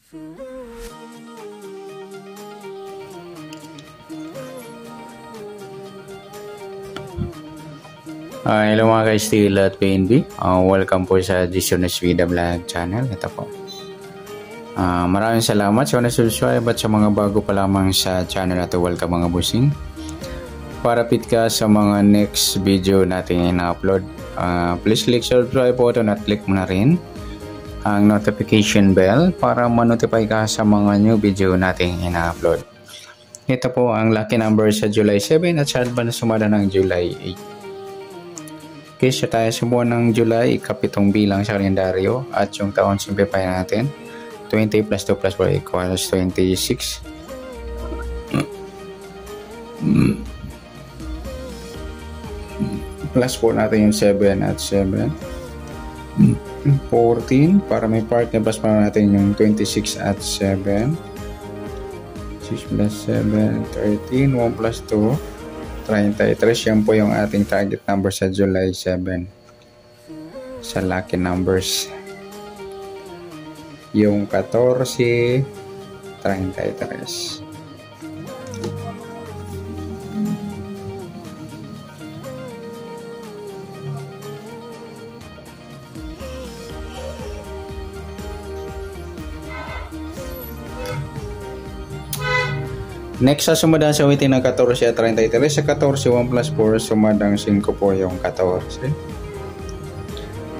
Hello mga ka-Steel at PNB. Welcome po sa Dishonest Vida Vlog channel. Ito po. Maraming salamat sa mga subscribe at sa mga bago pa lamang sa channel at welcome mga busing. Para fit ka sa mga next video natin ina-upload. Please click subscribe button at click mo na rin ang notification bell para ma-notify ka sa mga new video natin ina-upload. Ito po ang lucky number sa July 7 at sa advance sumada ng July 8. Okay, so tayo sa buwan ng July, ikapitong bilang sa kalendaryo at yung taon simplify natin. 20 plus 2 plus 4 equals 26. Plus 4 natin yung 7 at 7. 14, para may part na plus pa natin yung 26 at 7. 6 plus 7, 13, 1 plus 2. 33, yan po yung ating target number sa July 7 sa lucky numbers. Yung 14, 33. Next sa sumadang sa witin ng 14 at 33. Sa 14, 1 plus 4, sumadang 5 po yung 14.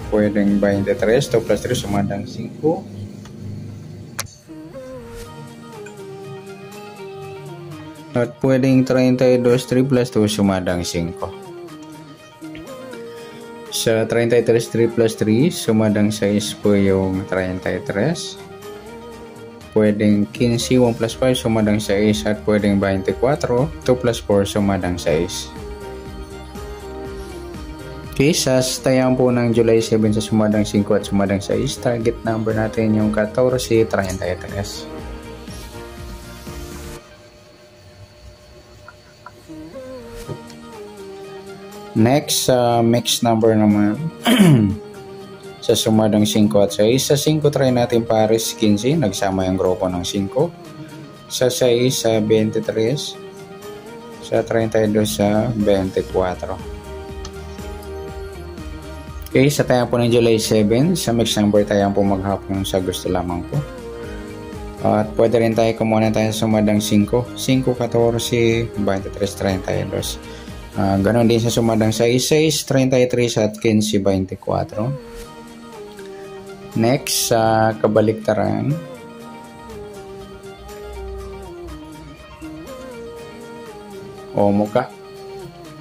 Pwedeng 23, 2 plus 3, sumadang 5. At pwedeng 32, 3 plus 2, sumadang 5. Sa 33, 3 plus 3, sumadang 6 po yung 33. Pwedeng 15, 1 plus 5, sumadang 6 at pwedeng 24, 2 plus 4, sumadang 6. Okay, sa tayang po ng July 7 sa sumadang 5 at sumadang 6, target number natin yung 14, 33. Next, mix number naman. Sa sumadang 5 at 6. Sa 5 try natin pares 15. Nagsama yung grupo ng 5. Sa 6 sa 23. Sa 32 sa 24. Okay, sa tayo po ng July 7. Sa mix number tayo po maghapon sa gusto lamang po. At pwede rin tayo kumuha tayo sa sumadang 5. 5, 14, 23, 32. Ganon din sa sumadang 6, 6, 33 at 15, 24. Next, sa kabaliktaran. O muka.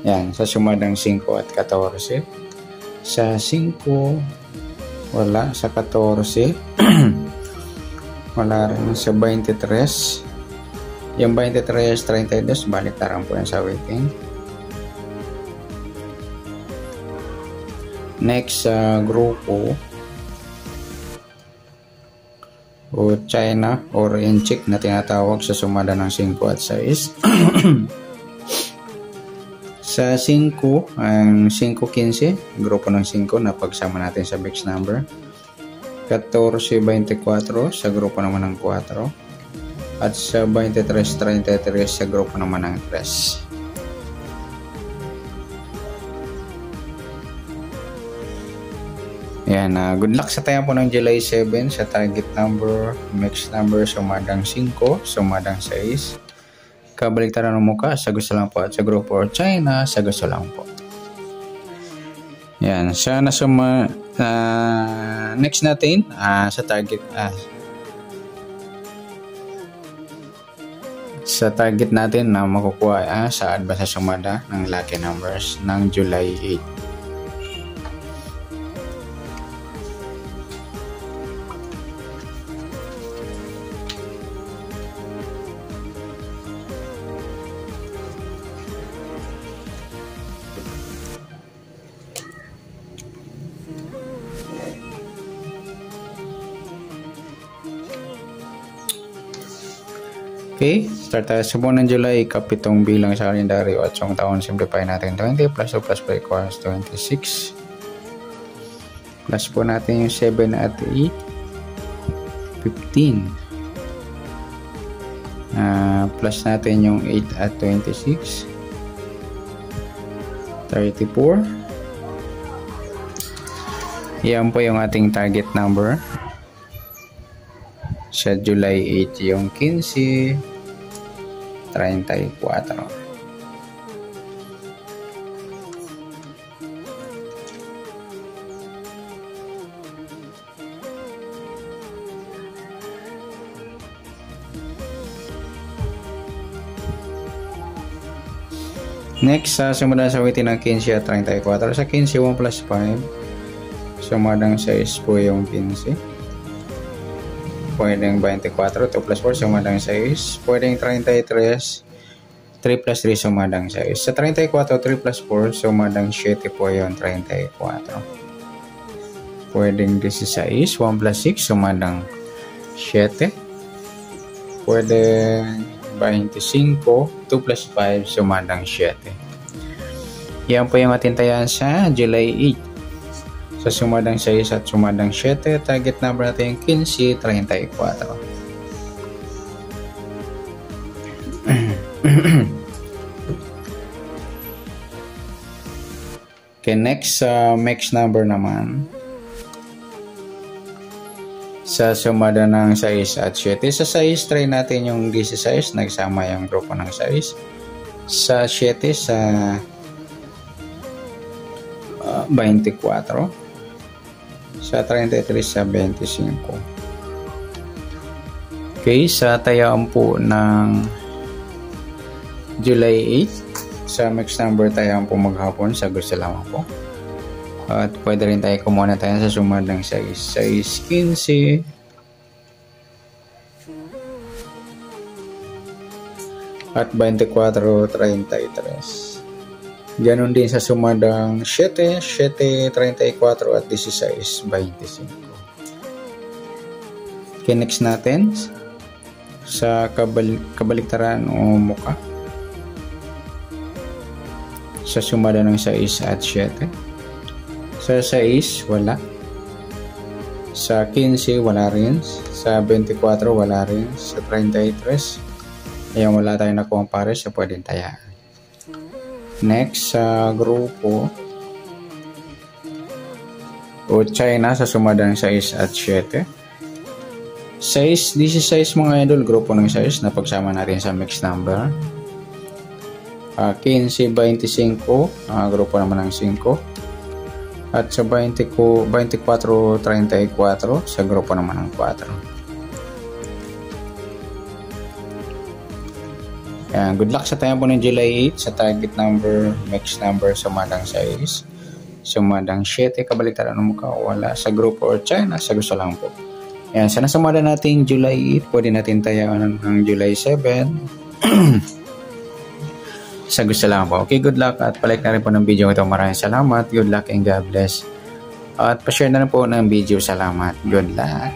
Yan, sa sumadang 5 at 14. Sa 5, wala. Sa 14, wala rin. Sa 23, yung 23, 32, baliktaran po yan sa waiting. Next, sa grupo o China or Inchik na tinatawag sa sumada ng 5 at 6. Sa 5, ang 5-15, grupo ng 5 na pagsama natin sa mix number. 14-24 sa grupo naman ng 4. At sa 23-33 sa grupo naman ng 3. Yan, good luck sa tayo po ng July 7 sa target number, mix number, sumadang 5, sumadang 6. Kabaliktaran ng muka, sa gusto lang po. At sa grupo or China, sa gusto lang po. Yan, sana next natin sa target sa target natin na makukuha sa advance sa sumada ng lucky numbers ng July 8. Okay, start tayo sa buwan ng July, kapitong bilang sa kalendaryo at yung taon simplify natin 20 plus 2 plus 4 equals 26. Plus po natin yung 7 at 8, 15. Plus natin yung 8 at 26. 34. Yan po yung ating target number. Sa July 8 yung 15, 34. Next, sumunod sa witin ng 15 at 34. Sa 15, 1 plus 5. Sumadang 6 po yung 15. Pwedeng 24. 2 plus 4, sumadang 6. Pwedeng 33. 3 plus 3, sumadang 6. Sa 34, 3 plus 4, sumadang 7 po yung 34. Pwedeng 16. 1 plus 6, sumadang 7. Pwedeng 25, 2 plus 5, sumadang 7. Yan po yung matintayan sa July 8. Sa sumadang 6 at sumadang 7, target number natin yung 15, 34. Okay, next, mix number naman. Sa sumada ng 6 at 7. Sa 6, try natin yung 16. Nagsama yung grupo ng 6. Sa 7, sa 24. Sa 33, sa 25. Okay, sa tayaan po ng July 8. Sa mix number tayaan po maghapon. Sa gusto lamang po. At pwede rin tayo kumuha na tayo sa sumadang 6. 6, 15. At 24, 33. Ganon din sa sumadang 7, 7, 34 at 16, 25. Okay, next natin. Sa kabaliktaran o muka. Sa sumada ng 6 at 7. Sa 6, wala. Sa 15, wala rin. Sa 24, wala rin. Sa 33, ayan, wala tayong nakuha pares. So, pwedeng tayaan. Next, sa grupo o China, sa sumadang 6 at 7. 6, 16 mga idol. Grupo ng 6 na pagsama natin sa mixed number. 15, 25. Grupo naman ng 5. At sa 24, 34, sa grupo naman ng 4. Ayan, good luck sa tayo po ng July 8 sa target number, mix number, sumadang 6. Sumadang 7, kabaliktaran ng mukha, wala. Sa grupo or China, sa gusto lang po. Ayan, sana sumada natin July 8, pwede natin tayo ng July 7. Sa gusto lang po. Okay, good luck at palike na rin po ng video ito. Maraming salamat. Good luck and God bless. At pa-share na rin po ng video. Salamat. Good luck.